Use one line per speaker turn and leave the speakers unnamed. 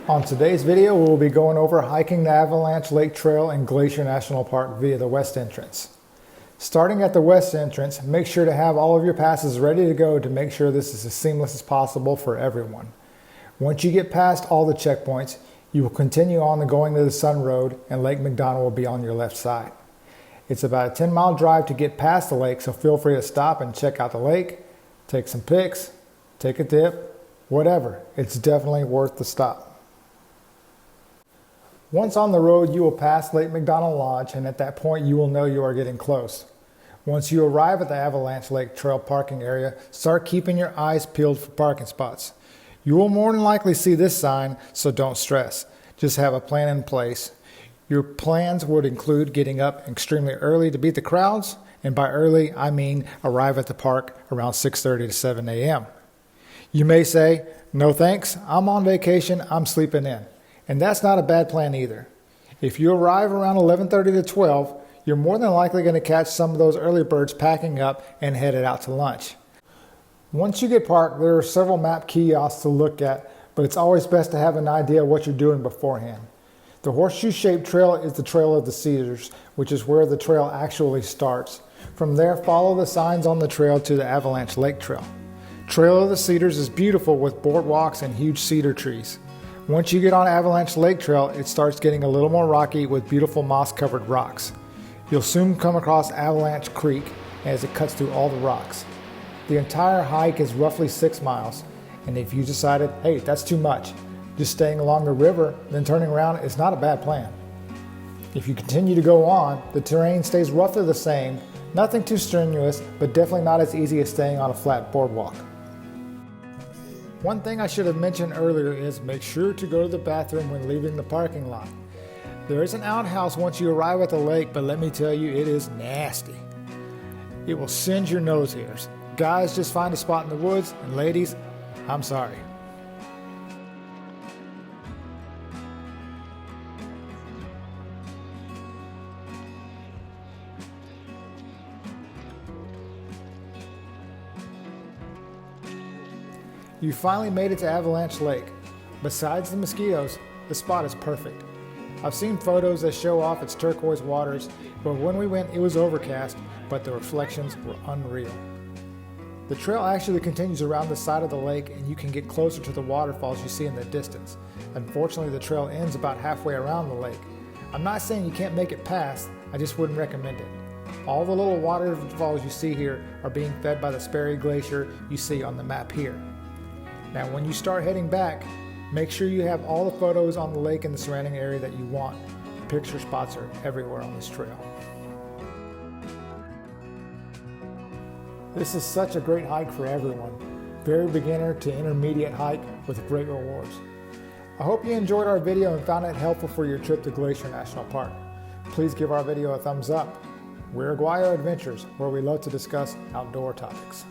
On today's video, we will be going over hiking the Avalanche Lake Trail in Glacier National Park via the west entrance. Starting at the west entrance, make sure to have all of your passes ready to go to make sure this is as seamless as possible for everyone. Once you get past all the checkpoints, you will continue on to going to the Sun Road and Lake McDonald will be on your left side. It's about a 10-mile drive to get past the lake, so feel free to stop and check out the lake, take some pics, take a dip, whatever. It's definitely worth the stop. Once on the road, you will pass Lake McDonald Lodge, and at that point you will know you are getting close. Once you arrive at the Avalanche Lake Trail parking area, start keeping your eyes peeled for parking spots. You will more than likely see this sign, so don't stress. Just have a plan in place. Your plans would include getting up extremely early to beat the crowds, and by early I mean arrive at the park around 6:30 to 7 a.m. You may say, "No thanks, I'm on vacation, I'm sleeping in." And that's not a bad plan either. If you arrive around 11:30 to 12, you're more than likely going to catch some of those early birds packing up and headed out to lunch. Once you get parked, there are several map kiosks to look at, but it's always best to have an idea of what you're doing beforehand. The horseshoe-shaped trail is the Trail of the Cedars, which is where the trail actually starts. From there, follow the signs on the trail to the Avalanche Lake Trail. Trail of the Cedars is beautiful with boardwalks and huge cedar trees. Once you get on Avalanche Lake Trail, it starts getting a little more rocky with beautiful moss-covered rocks. You'll soon come across Avalanche Creek as it cuts through all the rocks. The entire hike is roughly 6 miles, and if you decided, hey, that's too much, just staying along the river, then turning around is not a bad plan. If you continue to go on, the terrain stays roughly the same, nothing too strenuous, but definitely not as easy as staying on a flat boardwalk. One thing I should have mentioned earlier is make sure to go to the bathroom when leaving the parking lot. There is an outhouse once you arrive at the lake, but let me tell you, it is nasty. It will singe your nose hairs. Guys, just find a spot in the woods, and ladies, I'm sorry. You finally made it to Avalanche Lake. Besides the mosquitoes, the spot is perfect. I've seen photos that show off its turquoise waters, but when we went it was overcast, but the reflections were unreal. The trail actually continues around the side of the lake and you can get closer to the waterfalls you see in the distance. Unfortunately, the trail ends about halfway around the lake. I'm not saying you can't make it past, I just wouldn't recommend it. All the little waterfalls you see here are being fed by the Sperry Glacier you see on the map here. Now when you start heading back, make sure you have all the photos on the lake and the surrounding area that you want. Picture spots are everywhere on this trail. This is such a great hike for everyone. Very beginner to intermediate hike with great rewards. I hope you enjoyed our video and found it helpful for your trip to Glacier National Park. Please give our video a thumbs up. We're Aguayo Adventures, where we love to discuss outdoor topics.